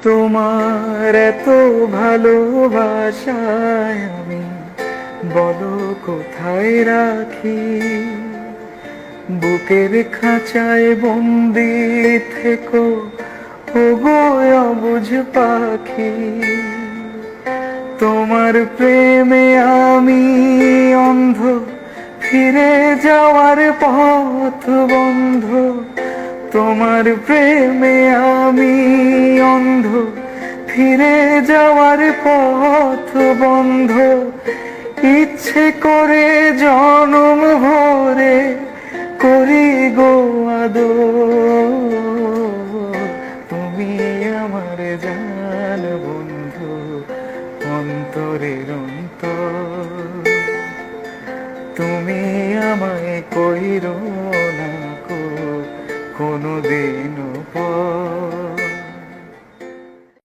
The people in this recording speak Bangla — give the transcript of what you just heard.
তোমার এত ভালোবাসায় আমি বলো কোথায় রাখি। বুকের খাঁচায় বন্দি থেকো ওগো অবুঝ পাখি। তোমার প্রেমে আমি অন্ধ, ফিরে যাওয়ার পথ বন্ধ। তোমার প্রেমে আমি অন্ধ, ফিরে যাওয়ার পথ বন্ধ। ইচ্ছে করে জনম ভরে করি গো আদর। তুমি আমার জান বন্ধু, অন্তরের অন্তর। তুমি আমায় কইরো না কো কোনদিনও পর।